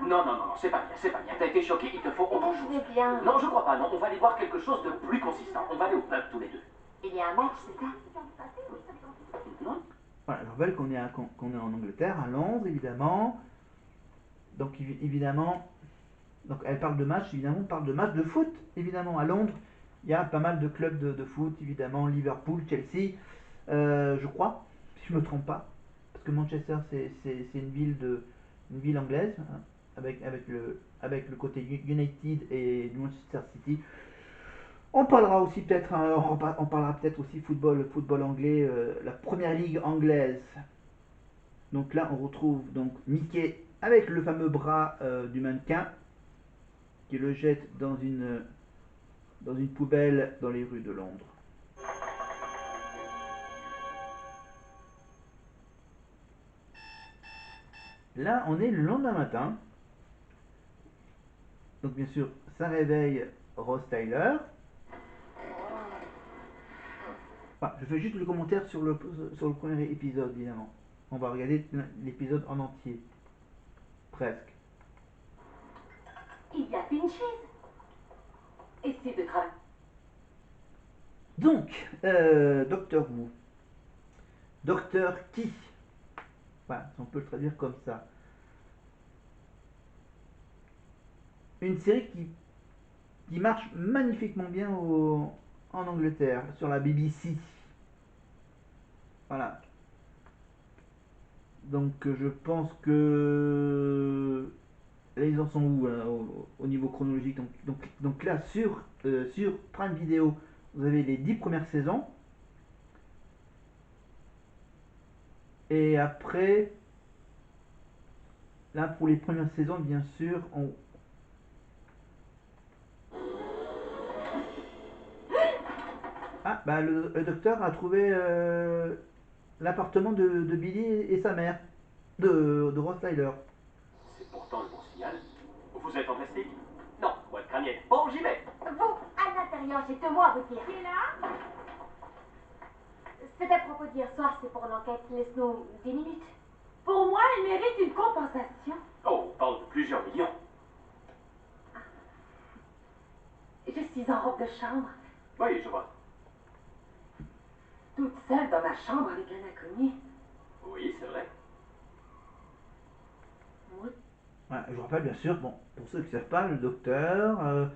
Non, non, non, non, c'est pas bien, c'est pas bien. T'as été choqué, il te faut autre Je chose. vais bien. Non, je crois pas, non. On va aller voir quelque chose de plus consistant. On va aller au pub tous les deux. Il y a un match, c'est ça? Non? Voilà, je rappelle qu'on est, qu'on est en Angleterre, à Londres, évidemment. Donc, évidemment, donc elle parle de match, évidemment, on parle de match de foot, évidemment. À Londres, il y a pas mal de clubs de foot, évidemment, Liverpool, Chelsea, je crois, si je me trompe pas. Parce que Manchester, c'est une ville anglaise, hein, avec le côté United et Manchester City. On parlera aussi peut-être, hein, on parlera peut-être aussi football anglais, la première ligue anglaise. Donc là, on retrouve donc Mickey avec le fameux bras du mannequin qui le jette dans une poubelle dans les rues de Londres. Là, on est le lendemain matin. Donc bien sûr, ça réveille Ross Tyler. Enfin, je fais juste le commentaire sur le premier épisode, évidemment. On va regarder l'épisode en entier. Presque. Il y a une chaise. Et c'est de travail. Donc, Docteur Who. Docteur qui? Enfin, si on peut le traduire comme ça. Une série qui marche magnifiquement bien en Angleterre, sur la BBC. Voilà. Donc je pense que là ils en sont où là, au niveau chronologique. Donc là sur Prime Video, vous avez les 10 premières saisons. Et après, là pour les premières saisons, bien sûr, ah bah le docteur a trouvé l'appartement de Billy et sa mère, de Ross Tyler. C'est pourtant le bon signal. Vous êtes en plastique? Non, boîte crânienne. Bon, j'y vais. Vous, à l'intérieur, j'ai 2 mots à vous dire. Qui est là? C'est à propos d'hier soir, c'est pour l'enquête. Laisse-nous 10 minutes. Pour moi, elle mérite une compensation. Oh, on parle de plusieurs millions. Je suis en robe de chambre, Oui, je vois. toute seule dans ma chambre avec un inconnu. Oui, c'est vrai. Oui. Voilà, je vous rappelle bien sûr, bon, pour ceux qui ne savent pas, le docteur,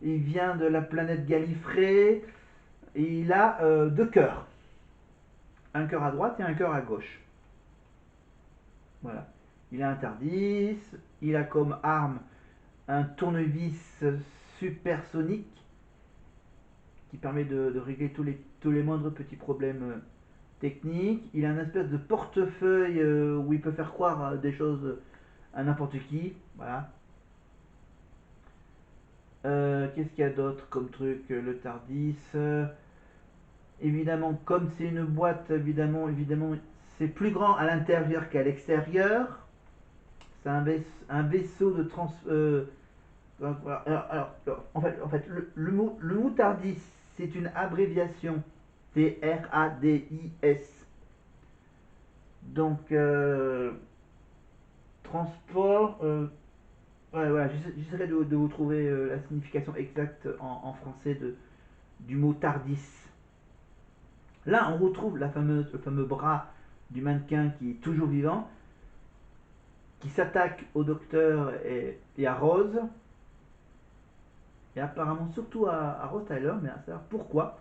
il vient de la planète Gallifrey et il a 2 cœurs. Un cœur à droite et un cœur à gauche. Voilà. Il a un TARDIS, il a comme arme un tournevis supersonique qui permet de régler tous les moindres petits problèmes techniques. Il a une espèce de portefeuille où il peut faire croire des choses à n'importe qui. Voilà. Qu'est-ce qu'il y a d'autre comme truc? Le TARDIS. Évidemment, comme c'est une boîte, évidemment, c'est plus grand à l'intérieur qu'à l'extérieur. C'est un vaisseau de trans. En fait le mot TARDIS, c'est une abréviation. TRADIS. Donc, transport. Ouais, voilà, j'essaierai de vous trouver la signification exacte en français du mot TARDIS. Là, on retrouve le fameux bras du mannequin qui est toujours vivant, qui s'attaque au docteur et à Rose, et apparemment surtout à Rose Tyler, mais à savoir pourquoi.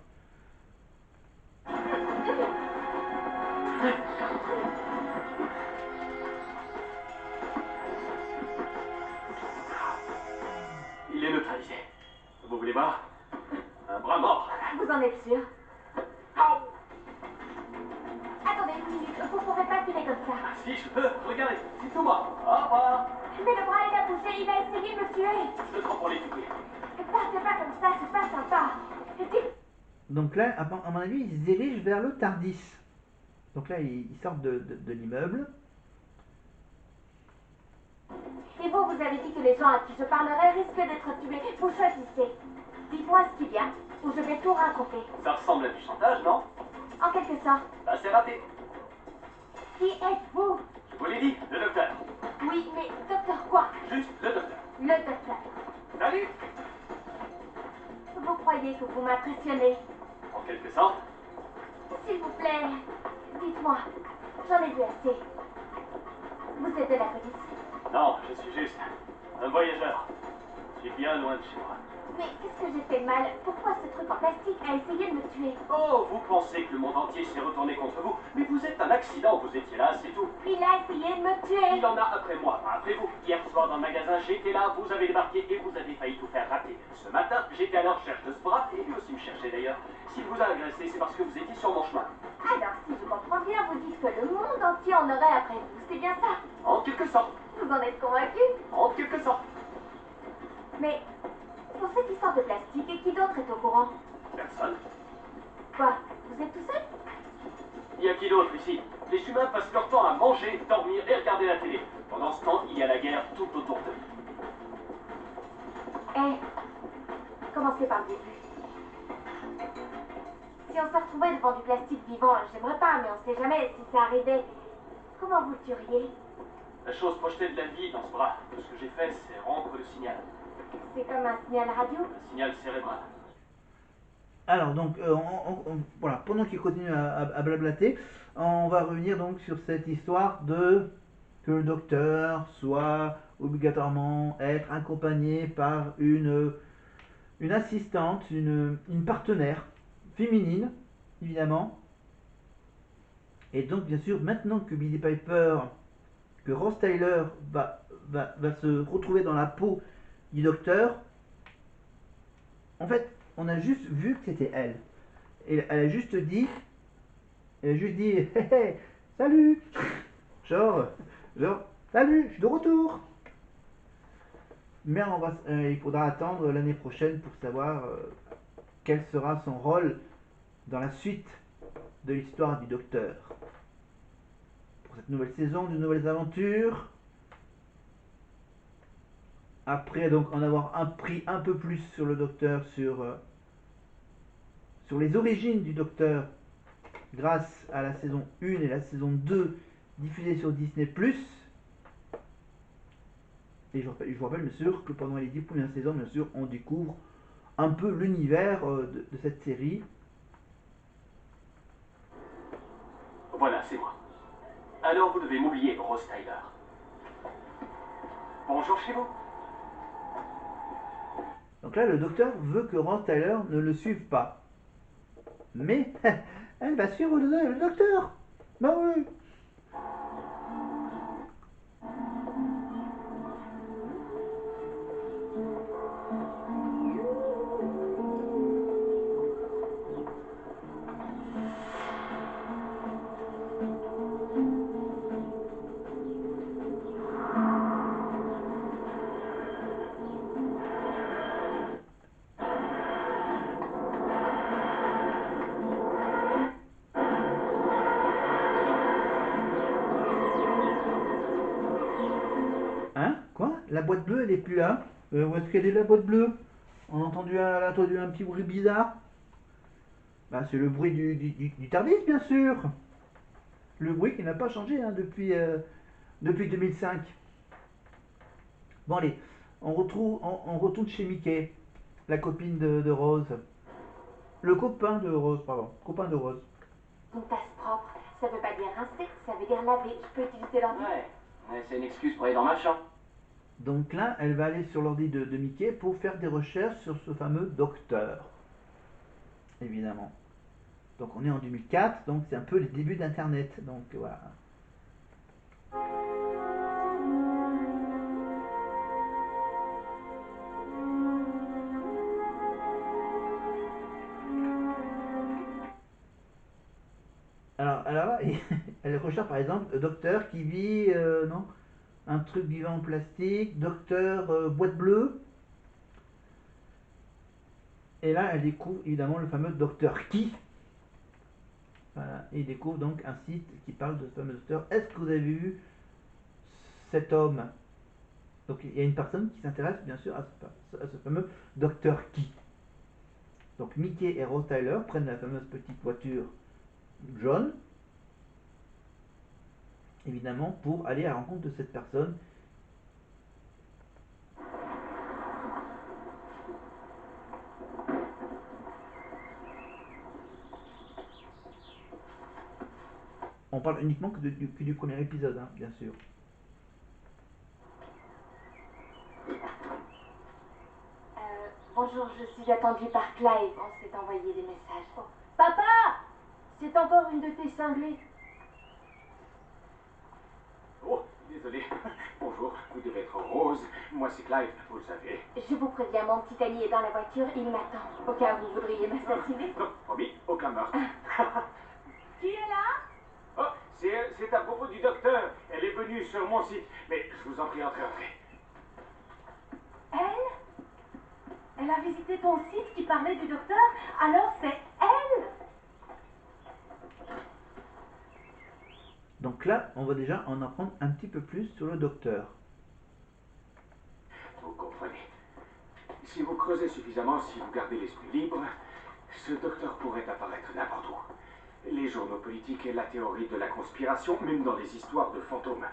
Il est neutralisé. Vous voulez voir? Un bras mort. Vous en êtes sûr? Attendez une minute, vous pourrez pas tirer comme ça. Ah si, je peux. Regardez, c'est tout moi. Au revoir. Mais le bras, il a bougé, il a essayé de me tuer. Je le prends pour l'étudier. Partez pas comme ça, c'est pas sympa. Donc là, à mon avis, ils se dirigent vers le TARDIS. Donc là, ils sortent de l'immeuble. Et vous, vous avez dit que les gens à qui je parlerai risquent d'être tués. Vous choisissez. Dites-moi ce qu'il y a, ou je vais tout raconter. Ça ressemble à du chantage, non? En quelque sorte. Bah, c'est raté. Qui êtes-vous? Je vous l'ai dit, le docteur. Oui, mais docteur quoi? Juste le docteur. Le docteur. Salut. Vous croyez que vous m'impressionnez? En quelque sorte. S'il vous plaît, dites-moi. J'en ai vu assez. Vous êtes de la police. Non, je suis juste un voyageur. Je suis bien loin de chez moi. Mais qu'est-ce que j'ai fait de mal? Pourquoi ce truc en plastique a essayé de me tuer? Oh, vous pensez que le monde entier s'est retourné contre vous, mais vous êtes un accident, vous étiez là, c'est tout. Il a essayé de me tuer. Il en a après moi, pas après vous. Hier soir dans le magasin, j'étais là, vous avez débarqué et vous avez failli tout faire rater. Ce matin, j'étais à la recherche de ce bras, et lui aussi me cherchait d'ailleurs. S'il vous a agressé, c'est parce que vous étiez sur mon chemin. Alors, si je comprends bien, vous dites que le monde entier en aurait après vous. C'est bien ça? En quelque sorte. Vous en êtes convaincu? En quelque sorte. Mais pour cette histoire de plastique, et qui d'autre est au courant? Personne. Quoi? Vous êtes tout seul? Il y a qui d'autre ici? Les humains passent leur temps à manger, dormir et regarder la télé. Pendant ce temps, il y a la guerre tout autour d'eux. Commencez par le début. Si on se retrouvait devant du plastique vivant, j'aimerais pas, mais on sait jamais si ça arrivait. Comment vous le tueriez? La chose projetait de la vie dans ce bras. Tout ce que j'ai fait, c'est rompre le signal. C'est comme un signal radio? Un signal cérébral. Alors donc, voilà, pendant qu'il continue à blablater, on va revenir donc sur cette histoire de que le docteur soit obligatoirement être accompagné par une assistante, une partenaire féminine, évidemment. Et donc, bien sûr, maintenant que Billie Piper, que Ross Tyler va se retrouver dans la peau du docteur, en fait, on a juste vu que c'était elle. Et elle a juste dit, hé hé, salut, genre, salut, je suis de retour. Mais il faudra attendre l'année prochaine pour savoir quel sera son rôle dans la suite de l'histoire du docteur. Pour cette nouvelle saison, de nouvelles aventures. Après donc en avoir appris un peu plus sur le docteur, sur les origines du docteur, grâce à la saison 1 et la saison 2 diffusées sur Disney+. Et je vous rappelle bien sûr que pendant les 10 premières saisons, bien sûr, on découvre un peu l'univers de cette série. Voilà, c'est moi. Alors vous devez m'oublier, Ross Tyler. Bonjour chez vous. Donc là, le docteur veut que Ross Tyler ne le suive pas. Mais elle va suivre le docteur. Bah oui. Hein? Quoi? La boîte bleue, elle est plus là? Où est-ce qu'elle est la boîte bleue? On a entendu un petit bruit bizarre. Bah, c'est le bruit du TARDIS, bien sûr. Le bruit qui n'a pas changé hein, depuis 2005. Bon, allez, on retourne chez Mickey, la copine de Rose. Le copain de Rose, pardon. Copain de Rose. Une tasse propre, ça veut pas dire rincer, ça veut dire laver. Je peux utiliser l'ordi? Ouais, c'est une excuse pour aller dans ma chambre. Donc là, elle va aller sur l'ordi de Mickey pour faire des recherches sur ce fameux docteur. Évidemment. Donc on est en 2004, donc c'est un peu les débuts d'Internet. Donc voilà. Alors là, elle recherche par exemple le docteur qui vit, non, un truc vivant en plastique, docteur boîte bleue. Et là, elle découvre évidemment le fameux docteur Qui. Voilà, et il découvre donc un site qui parle de ce fameux docteur. Est-ce que vous avez vu cet homme? Donc il y a une personne qui s'intéresse bien sûr à ce fameux docteur Qui. Donc Mickey et Rose Tyler prennent la fameuse petite voiture jaune évidemment, pour aller à la rencontre de cette personne. On parle uniquement que du premier épisode, hein, bien sûr. Bonjour, je suis attendue par Clive. On s'est envoyé des messages. Oh. Papa! C'est encore une de tes cinglées. Oh, désolé. Bonjour, vous devez être Rose. Moi, c'est Clive, vous le savez. Je vous préviens, mon petit ami est dans la voiture, il m'attend. Au cas où vous voudriez m'assassiner. Non, promis, aucun meurtre. Qui est là? Oh, c'est à propos du docteur. Elle est venue sur mon site. Mais je vous en prie, entrez. Elle? Elle a visité ton site qui parlait du docteur? Alors c'est elle? Donc là, on va déjà en apprendre un petit peu plus sur le docteur. Vous comprenez. Si vous creusez suffisamment, si vous gardez l'esprit libre, ce docteur pourrait apparaître n'importe où. Les journaux politiques et la théorie de la conspiration, même dans les histoires de fantômes.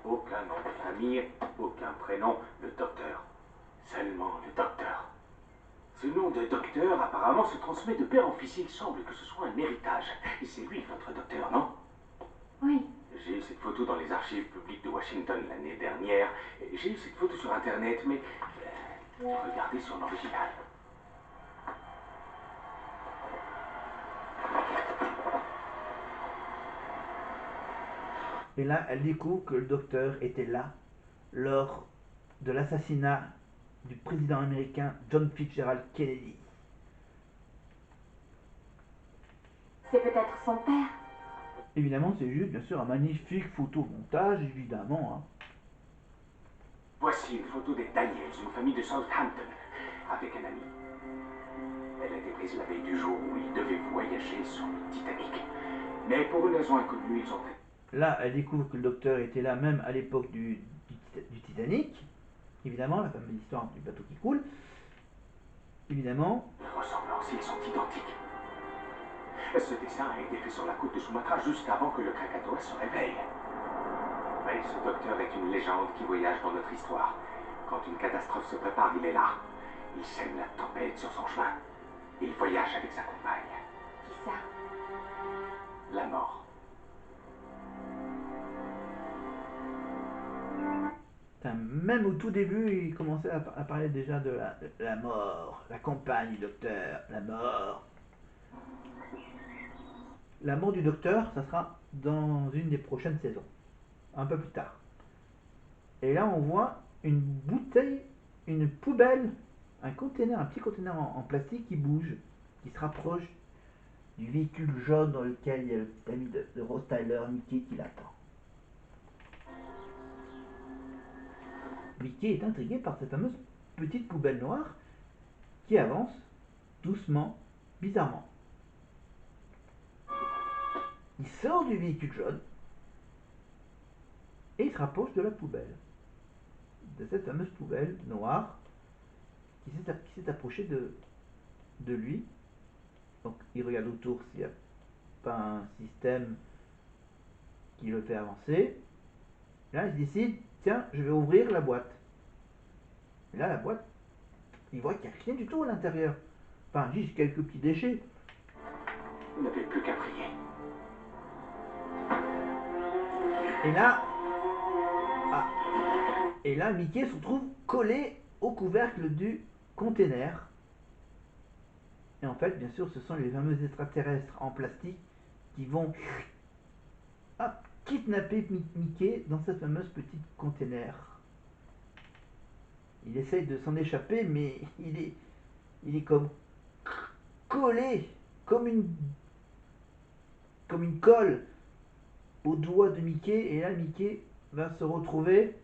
Aucun nom de famille, aucun prénom, le docteur. Seulement le docteur. Ce nom de docteur apparemment se transmet de père en fils. Il semble que ce soit un héritage. Et c'est lui votre docteur, non? Oui. J'ai eu cette photo dans les archives publiques de Washington l'année dernière. J'ai eu cette photo sur Internet, mais regardez son original. Et là, elle découvre que le docteur était là lors de l'assassinat du président américain John Fitzgerald Kennedy. C'est peut-être son père. Évidemment, c'est juste, bien sûr, un magnifique photomontage, évidemment. Hein. Voici une photo des Daniels, une famille de Southampton, avec un ami. Elle a été prise la veille du jour où ils devaient voyager sur le Titanic. Mais pour une raison inconnue, ils ont... Là, elle découvre que le docteur était là même à l'époque du Titanic. Évidemment, la fameuse histoire du bateau qui coule. Évidemment. Les ressemblances, ils sont identiques. Ce dessin a été fait sur la côte de Sumatra juste avant que le Krakatoa se réveille. Mais ce docteur est une légende qui voyage dans notre histoire. Quand une catastrophe se prépare, il est là. Il sème la tempête sur son chemin. Il voyage avec sa compagne. Qui ça? La mort. Même au tout début, il commençait à parler déjà de la mort, la compagne du docteur, la mort. La mort du docteur, ça sera dans une des prochaines saisons, un peu plus tard. Et là, on voit une bouteille, une poubelle, un conteneur, un petit conteneur en plastique qui bouge, qui se rapproche du véhicule jaune dans lequel il y a le petit ami de Rose Tyler, Mickey, qui l'attend. Mickey est intrigué par cette fameuse petite poubelle noire qui avance doucement, bizarrement. Il sort du véhicule jaune et il se rapproche de la poubelle. De cette fameuse poubelle noire qui s'est approchée de lui. Donc il regarde autour s'il n'y a pas un système qui le fait avancer. Là il se décide, tiens, je vais ouvrir la boîte. Et là la boîte, il voit qu'il n'y a rien du tout à l'intérieur. Enfin, juste quelques petits déchets. Vous n'avez plus qu'à prier. Et là, Mickey se retrouve collé au couvercle du container. Et en fait, bien sûr, ce sont les fameux extraterrestres en plastique qui vont kidnapper Mickey dans cette fameuse petite container. Il essaye de s'en échapper, mais il est comme collé, comme une colle au doigt de Mickey. Et là, Mickey va se retrouver